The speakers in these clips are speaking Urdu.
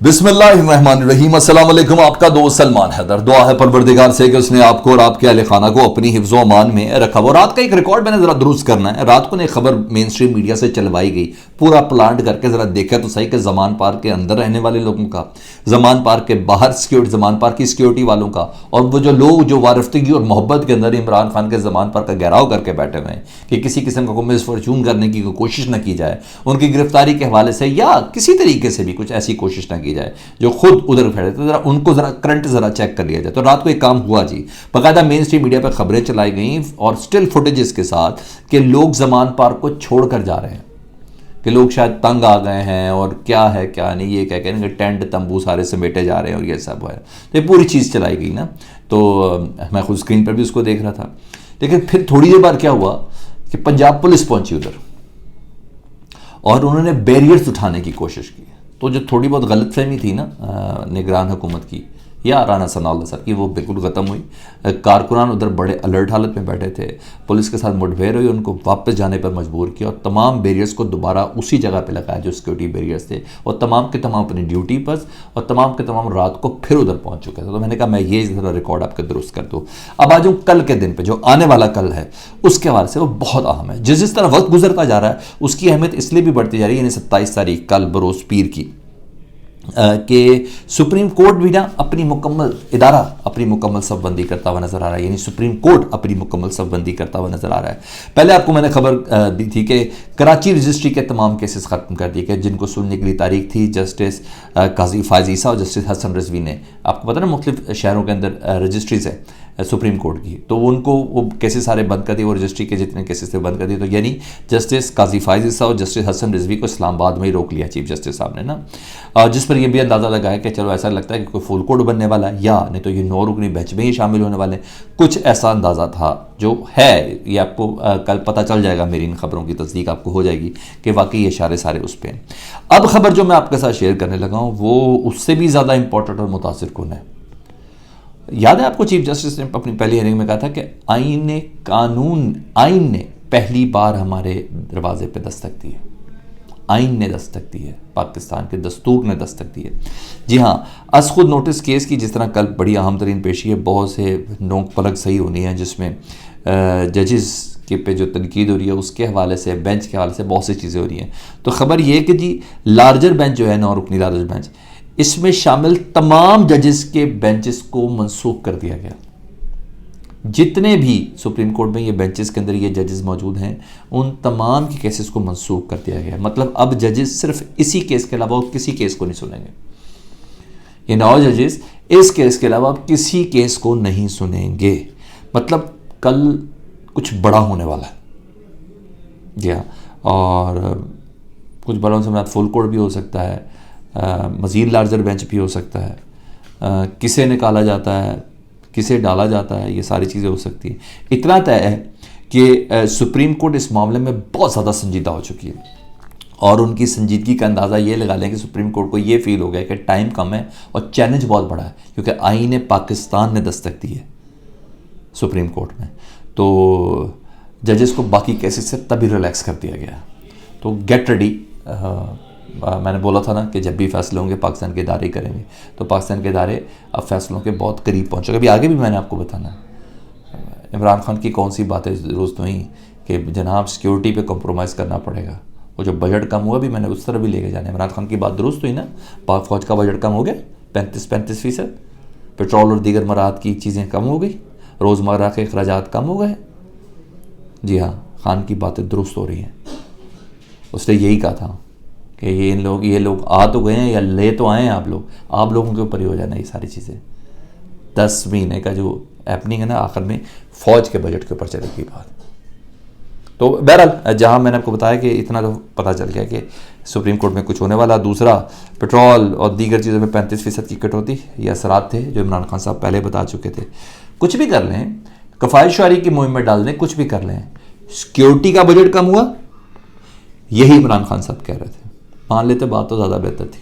بسم اللہ الرحمن الرحیم۔ السلام علیکم، آپ کا دوست سلمان حیدر۔ دعا ہے پروردگار سے کہ اس نے آپ کو اور آپ کے اہل خانہ کو اپنی حفظ و امان میں رکھا ہوا۔ رات کا ایک ریکارڈ میں نے ذرا درست کرنا ہے۔ رات کو ایک خبر مین سٹریم میڈیا سے چلوائی گئی، پورا پلانٹ کر کے ذرا دیکھا تو صحیح کہ زمان پارک کے اندر رہنے والے لوگوں کا، زمان پارک کے باہر زمان پارک کی سیکیورٹی والوں کا، اور وہ جو لوگ جو وارفتگی اور محبت کے اندر عمران خان کے زمان پارک کا گھیراؤ کر کے بیٹھے ہوئے ہیں کہ کسی قسم کا کوئی مس فارچون کرنے کی کوئی کوشش نہ کی جائے، ان کی گرفتاری کے حوالے سے یا کسی طریقے سے بھی کچھ ایسی کوشش نہ کی جائے جو خود ادھر کھڑے تھے، ذرا ان کو ذرا کرنٹ ذرا چیک کر لیا جائے۔ تو رات کو ایک کام ہوا جی، باقاعدہ مین سٹریم میڈیا پہ خبریں چلائی گئیں اور سٹل فوٹیجز کے ساتھ کہ لوگ زمان پارک کو چھوڑ کر جا رہے ہیں، کہ لوگ شاید تنگ آ گئے ہیں اور کیا ہے کیا نہیں، یہ کہہ کہ ٹینٹ تمبو سارے سمیٹے جا رہے ہیں اور یہ سب ہے۔ تو یہ پوری چیز چلائی گئی نا، تو میں خود اسکرین پر بھی اس کو دیکھ رہا تھا۔ لیکن پھر تھوڑی دیر بعد کیا ہوا کہ پنجاب پولیس پہنچی ادھر اور انہوں نے بیریئرز اٹھانے کی کوشش کی۔ تو جو تھوڑی بہت غلط فہمی تھی نا نگران حکومت کی یا رانا ثناء اللہ سر کی، وہ بالکل ختم ہوئی۔ کارکنان ادھر بڑے الرٹ حالت میں بیٹھے تھے، پولیس کے ساتھ مٹبھیڑ ہوئی، ان کو واپس جانے پر مجبور کیا اور تمام بیریئرز کو دوبارہ اسی جگہ پہ لگایا جو سیکیورٹی بیریئرز تھے، اور تمام کے تمام اپنی ڈیوٹی پر اور تمام کے تمام رات کو پھر ادھر پہنچ چکے تھے۔ تو میں نے کہا میں یہ ذرا ریکارڈ آپ کے درست کر دوں۔ اب آج کل کے دن پہ جو آنے والا کل ہے اس کے حوالے سے وہ بہت اہم ہے۔ جس طرح وقت گزرتا جا رہا ہے اس کی اہمیت اس لیے بھی بڑھتی جا رہی ہے، یعنی 27 تاریخ کل بروز پیر کی، کہ سپریم کورٹ بھی نا اپنی مکمل صف بندی کرتا ہوا نظر آ رہا ہے، یعنی سپریم کورٹ اپنی مکمل صف بندی کرتا ہوا نظر آ رہا ہے۔ پہلے آپ کو میں نے خبر دی تھی کہ کراچی رجسٹری کے تمام کیسز ختم کر دیے گئے جن کو سننے کی تاریخ تھی جسٹس قاضی فائز عیسیٰ اور جسٹس حسن رضوی نے۔ آپ کو پتہ نا مختلف شہروں کے اندر رجسٹریز ہیں سپریم کورٹ کی، تو ان کو وہ کیسز سارے بند کر دیے، وہ رجسٹری کے جتنے کیسز تھے بند کر دیے۔ تو یعنی جسٹس قاضی فائز عیسیٰ اور جسٹس حسن رضوی کو اسلام آباد میں ہی روک لیا چیف جسٹس صاحب نے نا، جس پر یہ بھی اندازہ لگایا کہ چلو ایسا لگتا ہے کہ کوئی فل کوڈ بننے والا ہے، یا نہیں تو یہ 9 رکنی بینچ میں ہی شامل ہونے والے ہیں۔ کچھ ایسا اندازہ تھا جو ہے، یہ آپ کو کل پتہ چل جائے گا، میری ان خبروں کی تصدیق آپ کو ہو جائے گی کہ واقعی یہ اشارے سارے اس پہ ہیں۔ اب خبر جو میں آپ کے ساتھ شیئر کرنے لگا ہوں وہ اس سے بھی زیادہ امپورٹنٹ اور متاثر کن ہے۔ یاد ہے آپ کو چیف جسٹس نے اپنی پہلی ہیئرنگ میں کہا تھا کہ آئین نے پہلی بار ہمارے دروازے پہ دستک دی ہے، آئین نے دستک دی ہے، پاکستان کے دستور نے دستک دی ہے۔ جی ہاں، از خود نوٹس کیس کی جس طرح کل بڑی اہم ترین پیشی ہے، بہت سے نوک پلک صحیح ہونی ہے، جس میں ججز کے پہ جو تنقید ہو رہی ہے اس کے حوالے سے، بینچ کے حوالے سے بہت سی چیزیں ہو رہی ہیں۔ تو خبر یہ کہ جی لارجر بینچ جو ہے 9 رکنی لارجر بینچ، اس میں شامل تمام ججز کے بینچز کو منسوخ کر دیا گیا۔ جتنے بھی سپریم کورٹ میں یہ بینچز کے اندر یہ ججز موجود ہیں ان تمام کے کیسز کو منسوخ کر دیا گیا۔ مطلب اب ججز صرف اسی کیس کے علاوہ کسی کیس کو نہیں سنیں گے، یہ 9 ججز اس کیس کے علاوہ کسی کیس کو نہیں سنیں گے۔ مطلب کل کچھ بڑا ہونے والا ہے جی ہاں، اور کچھ بڑوں سے مراد فل کورٹ بھی ہو سکتا ہے، مزید لارجر بینچ بھی ہو سکتا ہے، کسے نکالا جاتا ہے، کسے ڈالا جاتا ہے، یہ ساری چیزیں ہو سکتی ہیں۔ اتنا طے ہے کہ سپریم کورٹ اس معاملے میں بہت زیادہ سنجیدہ ہو چکی ہے، اور ان کی سنجیدگی کا اندازہ یہ لگا لیں کہ سپریم کورٹ کو یہ فیل ہو گیا کہ ٹائم کم ہے اور چیلنج بہت بڑا ہے، کیونکہ آئین پاکستان نے دستک دی ہے سپریم کورٹ میں، تو ججز کو باقی کیسز سے تبھی ریلیکس کر دیا گیا۔ تو گیٹ ریڈی، میں نے بولا تھا نا کہ جب بھی فیصلے ہوں گے پاکستان کے ادارے کریں گے، تو پاکستان کے ادارے اب فیصلوں کے بہت قریب پہنچے گا۔ ابھی آگے بھی میں نے آپ کو بتانا ہے عمران خان کی کون سی باتیں درست ہوئیں کہ جناب سیکیورٹی پہ کمپرومائز کرنا پڑے گا، وہ جو بجٹ کم ہوا بھی میں نے اس طرح بھی لے کے جانا ہے۔ عمران خان کی بات درست ہوئی نا، پاک فوج کا بجٹ کم ہو گیا 35%، پیٹرول اور دیگر مراحت کی چیزیں کم ہو گئی، روزمرہ کے اخراجات کم ہو گئے۔ جی ہاں، خان کی باتیں درست ہو رہی ہیں، اس نے یہی کہا تھا کہ یہ لوگ آ تو گئے ہیں یا لے تو آئے ہیں آپ لوگوں کے اوپر ہی ہو جانا یہ ساری چیزیں۔ 10 مہینے کا جو ہیپننگ ہے نا، آخر میں فوج کے بجٹ کے اوپر چلے گی بات۔ تو بہرحال جہاں میں نے آپ کو بتایا کہ اتنا تو پتہ چل گیا کہ سپریم کورٹ میں کچھ ہونے والا۔ دوسرا، پیٹرول اور دیگر چیزوں میں 35% کی کٹوتی، یہ اثرات تھے جو عمران خان صاحب پہلے بتا چکے تھے۔ کچھ بھی کر لیں، کفایت شعاری کی مہم میں ڈال دیں، کچھ بھی کر لیں، سیکیورٹی کا بجٹ کم ہوا، یہی عمران خان صاحب کہہ رہے تھے۔ مان لیتے بات تو زیادہ بہتر تھی،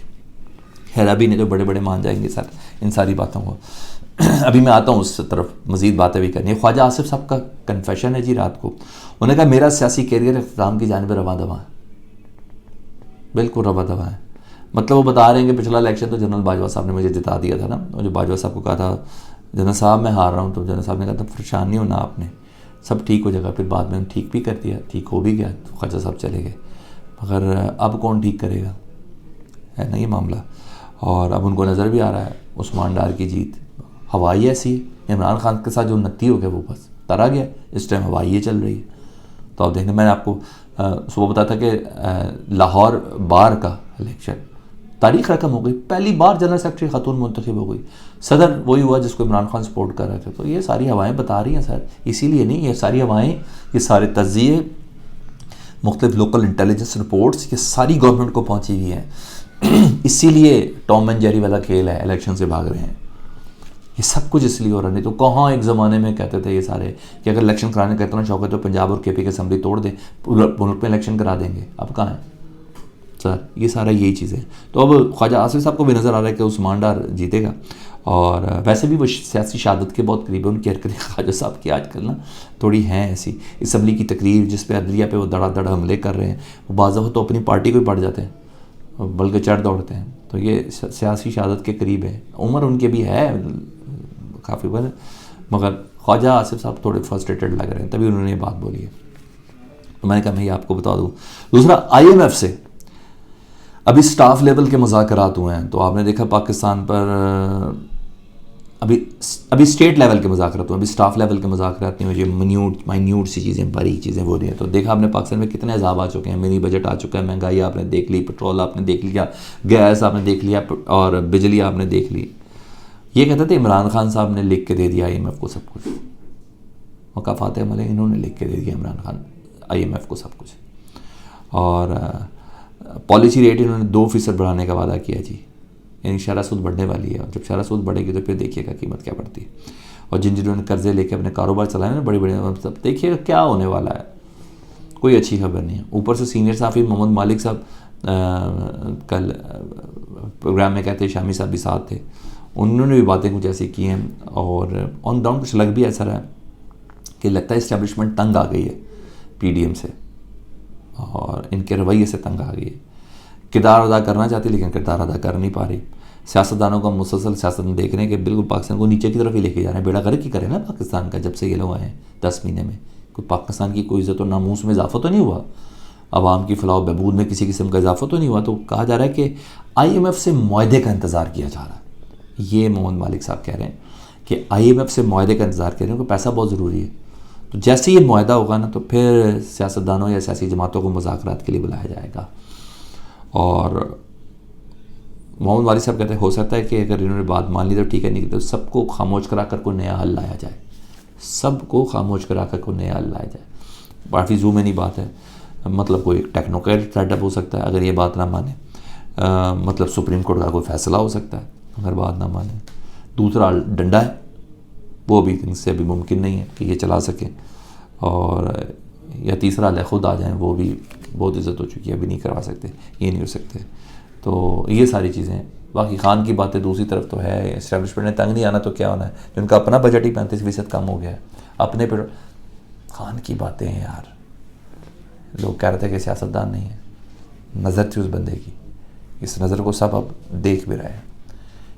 خیر ابھی نہیں تو بڑے بڑے مان جائیں گے سر ان ساری باتوں کو۔ ابھی میں آتا ہوں اس طرف، مزید باتیں بھی کرنی ہے۔ خواجہ آصف صاحب کا کنفیشن ہے جی رات کو، انہوں نے کہا میرا سیاسی کیریئر اختتام کی جانب رواں دواں ہے، بالکل رواں دواں ہے۔ مطلب وہ بتا رہے ہیں کہ پچھلا الیکشن تو جنرل باجوہ صاحب نے مجھے جتا دیا تھا نا، اور جو باجوہ صاحب کو کہا تھا جنرل صاحب میں ہار رہا ہوں، تو جنرل صاحب نے کہا تھا پریشان نہیں ہونا آپ نے، سب ٹھیک ہو جائے گا. پھر بعد میں ٹھیک بھی کر دیا، ٹھیک ہو بھی گیا، تو خواجہ صاحب چلے گئے. مگر اب کون ٹھیک کرے گا، ہے نا یہ معاملہ. اور اب ان کو نظر بھی آ رہا ہے عثمان ڈار کی جیت. ہوائی ایسی ہے، عمران خان کے ساتھ جو نتی ہو گیا وہ بس ترا گیا، اس ٹائم ہوائی چل رہی ہے. تو آپ دیکھیں، میں نے آپ کو صبح بتایا تھا کہ لاہور بار کا الیکشن تاریخ رقم ہو گئی، پہلی بار جنرل سیکرٹری خاتون منتخب ہو گئی، صدر وہی ہوا جس کو عمران خان سپورٹ کر رہے تھے. تو یہ ساری ہوائیں بتا رہی ہیں سر، اسی لیے نہیں، یہ ساری ہوائیں، یہ سارے تجزیے، مختلف لوکل انٹیلیجنس رپورٹس، یہ ساری گورنمنٹ کو پہنچی ہوئی ہیں. اسی لیے ٹام اینڈ جیری والا کھیل ہے، الیکشن سے بھاگ رہے ہیں. یہ سب کچھ اس لیے ہو رہا. نہیں تو کہاں ایک زمانے میں کہتے تھے یہ سارے کہ اگر الیکشن کرانے کا اتنا شوق ہے تو پنجاب اور کے پی کی اسمبلی توڑ دیں، ملک میں الیکشن کرا دیں گے. اب کہاں ہیں سر؟ یہ سارا یہی چیزیں. تو اب خواجہ آصف صاحب کو بھی نظر آ رہا ہے کہ عثمان ڈار جیتے گا، اور ویسے بھی وہ سیاسی شہادت کے بہت قریب ہے. ان کی حرکتیں خواجہ صاحب کی آج کل نا تھوڑی ہیں ایسی. اسمبلی کی تقریر جس پہ عدلیہ پہ وہ دڑا دڑ حملے کر رہے ہیں، وہ بعض دفعہ تو اپنی پارٹی کو ہی پڑ جاتے ہیں بلکہ چڑھ دوڑتے ہیں. تو یہ سیاسی شہادت کے قریب ہے. عمر ان کے بھی ہے کافی بڑھ، مگر خواجہ آصف صاحب تھوڑے فرسٹریٹڈ لگ رہے ہیں، تبھی انہوں نے یہ بات بولی ہے. تو میں نے کہا میں یہ آپ کو بتا دوں. دوسرا، آئی ایم ایف سے ابھی سٹاف لیول کے مذاکرات ہوئے ہیں. تو آپ نے دیکھا پاکستان پر ابھی اسٹیٹ لیول کے مذاکرات ہوئے ہیں، ابھی سٹاف لیول کے مذاکرات نہیں ہوئے. جو مائنیوٹ سی چیزیں، باریک چیزیں ہو رہی ہیں. تو دیکھا آپ نے پاکستان میں کتنے عذاب آ چکے ہیں. منی بجٹ آ چکا ہے، مہنگائی آپ نے دیکھ لی، پٹرول آپ نے دیکھ لیا، گیس آپ نے دیکھ لیا، اور بجلی آپ نے دیکھ لی. یہ کہتے تھے عمران خان صاحب نے لکھ کے دے دیا آئی ایم ایف کو سب کچھ. مقافات عملے انہوں نے لکھ کے دے دیا Imran Khan I M F کو سب کچھ. اور پالیسی ریٹ انہوں نے 2% بڑھانے کا وعدہ کیا جی، یعنی شرح سود بڑھنے والی ہے. اور جب شرح سود بڑھے گی تو پھر دیکھیے گا قیمت کیا بڑھتی ہے. اور جنہوں نے قرضے لے کے اپنے کاروبار چلائے نا بڑے بڑے، سب دیکھیے گا کیا ہونے والا ہے. کوئی اچھی خبر نہیں ہے. اوپر سے سینئر صحافی محمد مالک صاحب کل پروگرام میں کہتے ہیں، شامی صاحب بھی ساتھ تھے، انہوں نے بھی باتیں کچھ ایسی کی ہیں. اور آن گراؤنڈ کچھ لگ بھی ایسا رہا کہ لگتا ہے اسٹیبلشمنٹ تنگ آ گئی ہے پی ڈی ایم سے، اور ان کے رویے سے تنگ آ گئی ہے. کردار ادا کرنا چاہتی لیکن کردار ادا کر نہیں پا رہی. سیاستدانوں کا مسلسل سیاست میں دیکھ رہے ہیں کہ بالکل پاکستان کو نیچے کی طرف ہی لے کے جا رہے ہیں. بیڑا غرق ہی کرے نا پاکستان کا جب سے یہ لوگ آئے ہیں 10 مہینے میں. کوئی پاکستان کی کوئی عزت و ناموس میں اضافہ تو نہیں ہوا، عوام کی فلاح و بہبود میں کسی قسم کا اضافہ تو نہیں ہوا. تو کہا جا رہا ہے کہ آئی ایم ایف سے معاہدے کا انتظار کیا جا رہا ہے. یہ محمد مالک صاحب کہہ رہے ہیں کہ آئی ایم ایف سے معاہدے کا انتظار کر رہے ہیں کہ پیسہ بہت ضروری ہے. تو جیسے یہ معاہدہ ہوگا نا تو پھر سیاستدانوں یا سیاسی جماعتوں کو مذاکرات کے لیے بلایا جائے گا. اور محمد مالک صاحب کہتے ہیں ہو سکتا ہے کہ اگر انہوں نے بات مان لی تو ٹھیک ہے، نہیں تو سب کو خاموش کرا کر کوئی نیا حل لایا جائے. سب کو خاموش کرا کر کوئی نیا حل لایا جائے. کافی زومینی بات ہے. مطلب کوئی ٹیکنوکریٹ سیٹ اپ ہو سکتا ہے اگر یہ بات نہ مانے. مطلب سپریم کورٹ کا کوئی فیصلہ ہو سکتا ہے اگر بات نہ مانے. دوسرا ڈنڈا ہے، وہ بھی ان سے ابھی ممکن نہیں ہے کہ یہ چلا سکیں. اور یا تیسرا لے خود آ جائیں، وہ بھی بہت عزت ہو چکی ہے، ابھی نہیں کروا سکتے، یہ نہیں ہو سکتے. تو یہ ساری چیزیں ہیں. باقی خان کی باتیں دوسری طرف تو ہے، اسٹیبلشمنٹ نے تنگ نہیں آنا تو کیا ہونا ہے. جن کا اپنا بجٹ ہی 35% کم ہو گیا ہے اپنے پر. خان کی باتیں ہیں یار. لوگ کہہ رہے تھے کہ سیاستدان نہیں ہے، نظر تھی اس بندے کی، اس نظر کو سب اب دیکھ بھی رہے ہیں.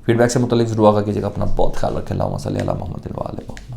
فیڈ بیک سے متعلق ضرور آگاہ کیجیے گا. اپنا بہت خیال رکھیں. اللہم صلی علی محمد و علی محمد.